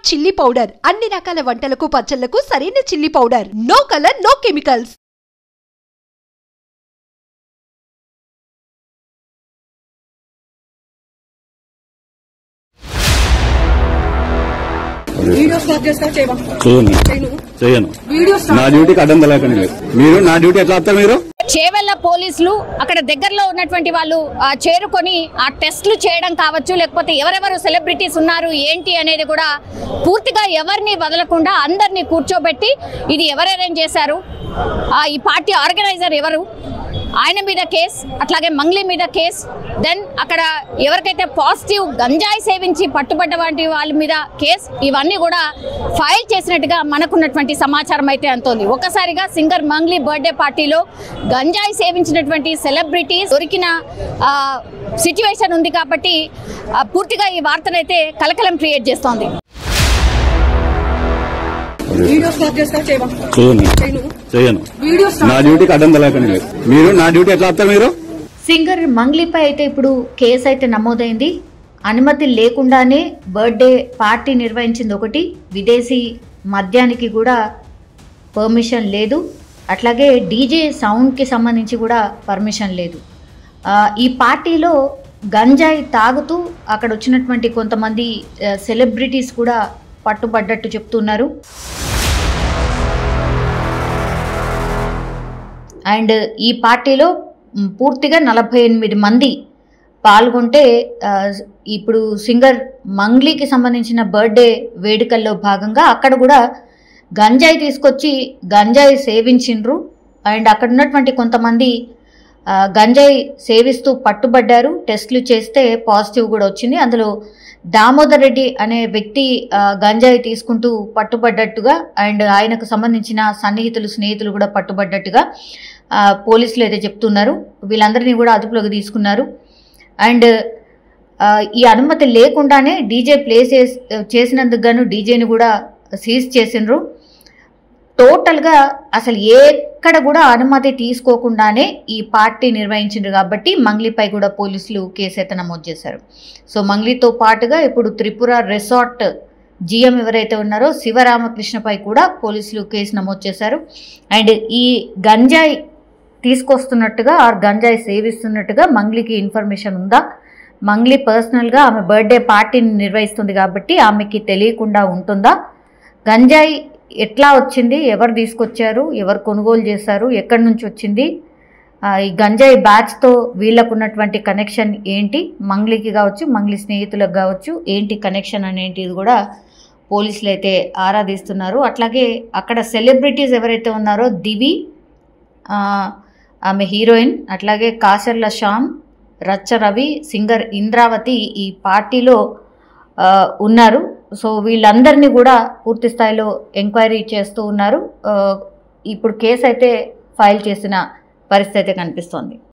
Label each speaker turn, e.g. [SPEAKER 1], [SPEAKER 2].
[SPEAKER 1] Chilli powder అన్ని రకాల వంటలకు పచ్చళ్లకు సరైన chilli powder. No colour no chemicals.
[SPEAKER 2] చేయను నా డ్యూటీకి అడ్డం తలేకని లేదు. మీరు నా డ్యూటీ ఎట్లా వస్తారు? మీరు
[SPEAKER 3] చేవెళ్ళ పోలీసులు అక్కడ దగ్గరలో ఉన్నటువంటి వాళ్ళు చేరుకొని ఆ టెస్టులు చేయడం కావచ్చు, లేకపోతే ఎవరెవరు సెలబ్రిటీస్ ఉన్నారు ఏంటి అనేది కూడా పూర్తిగా ఎవరిని వదలకుండా అందరినీ కూర్చోబెట్టి ఇది ఎవరు అరేంజ్ చేశారు, ఈ పార్టీ ఆర్గనైజర్ ఎవరు, ఆయన మీద కేసు, అట్లాగే మంగ్లీ మీద కేసు, దెన్ అక్కడ ఎవరికైతే పాజిటివ్ గంజాయి సేవించి పట్టుబడ్డ వంటి వాళ్ళ మీద కేసు, ఇవన్నీ కూడా ఫైల్ చేసినట్టుగా మనకున్నటువంటి సమాచారం అయితే అంతోంది. ఒక్కసారిగా సింగర్ మంగ్లీ బర్త్డే పార్టీలో గంజాయి సేవించినటువంటి సెలబ్రిటీస్ దొరికిన సిచ్యువేషన్ ఉంది కాబట్టి పూర్తిగా ఈ వార్తనైతే కలకలం క్రియేట్ చేస్తోంది.
[SPEAKER 2] చేయను నా డ్యూటీకి అడ్డం తలేకని లేదు. మీరు నా డ్యూటీ ఎట్లా వస్తారు? మీరు
[SPEAKER 4] సింగర్ మంగ్లీపై అయితే ఇప్పుడు కేసు అయితే నమోదైంది. అనుమతి లేకుండానే బర్త్డే పార్టీ నిర్వహించింది ఒకటి, విదేశీ మద్యానికి కూడా పర్మిషన్ లేదు, అట్లాగే డీజే సౌండ్కి సంబంధించి కూడా పర్మిషన్ లేదు. ఈ పార్టీలో గంజాయి తాగుతూ అక్కడ వచ్చినటువంటి కొంతమంది సెలబ్రిటీస్ కూడా పట్టుబడ్డట్టు చెప్తున్నారు. అండ్ ఈ పార్టీలో పూర్తిగా 48 మంది పాల్గొంటే ఇప్పుడు సింగర్ మంగ్లీకి సంబంధించిన బర్త్డే వేడుకల్లో భాగంగా అక్కడ కూడా గంజాయి తీసుకొచ్చి గంజాయి సేవించిండ్రు. అండ్ అక్కడ ఉన్నటువంటి కొంతమంది గంజాయి సేవిస్తూ పట్టుబడ్డారు. టెస్టులు చేస్తే పాజిటివ్ కూడా వచ్చింది. అందులో దామోదర్ రెడ్డి అనే వ్యక్తి గంజాయి తీసుకుంటూ పట్టుబడ్డట్టుగా అండ్ ఆయనకు సంబంధించిన సన్నిహితులు స్నేహితులు కూడా పట్టుబడ్డట్టుగా పోలీసులు అయితే చెప్తున్నారు. వీళ్ళందరినీ కూడా అదుపులోకి తీసుకున్నారు. అండ్ ఈ అనుమతి లేకుండానే డీజే ప్లే చేసినందుకు గాను డీజేని కూడా సీజ్ చేసిండ్రు. టోటల్గా అసలు ఎక్కడ కూడా అనుమతి తీసుకోకుండానే ఈ పార్టీ నిర్వహించిండ్రు కాబట్టి మంగ్లీపై కూడా పోలీసులు కేసు అయితే నమోదు చేశారు. సో మంగ్లీతో పాటుగా ఇప్పుడు త్రిపుర రిసార్ట్ జిఎం ఎవరైతే ఉన్నారో శివరామకృష్ణపై కూడా పోలీసులు కేసు నమోదు చేశారు. అండ్ ఈ గంజాయి తీసుకొస్తున్నట్టుగా గంజాయి సేవిస్తున్నట్టుగా మంగ్లీకి ఇన్ఫర్మేషన్ ఉందా? మంగ్లీ పర్సనల్గా ఆమె బర్త్డే పార్టీని నిర్వహిస్తుంది కాబట్టి ఆమెకి తెలియకుండా ఉంటుందా? గంజాయి ఎట్లా వచ్చింది, ఎవరు తీసుకొచ్చారు, ఎవరు కొనుగోలు చేశారు, ఎక్కడి నుంచి వచ్చింది, ఈ గంజాయి బ్యాచ్తో వీళ్ళకు ఉన్నటువంటి కనెక్షన్ ఏంటి, మంగ్లీకి కావచ్చు మంగ్లీ స్నేహితులకు కావచ్చు ఏంటి కనెక్షన్ అనేటిది కూడా పోలీసులు అయితే ఆరాధిస్తున్నారు. అట్లాగే అక్కడ సెలబ్రిటీస్ ఎవరైతే ఉన్నారో దివి, ఆమె హీరోయిన్, అట్లాగే కాసర్ల శ్యామ్, రచ్చ రవి, సింగర్ ఇంద్రావతి ఈ పార్టీలో ఉన్నారు. సో వీళ్ళందరినీ కూడా పూర్తి స్థాయిలో ఎంక్వైరీ చేస్తూ ఉన్నారు. ఇప్పుడు కేసు అయితే ఫైల్ చేసిన పరిస్థితి కనిపిస్తోంది.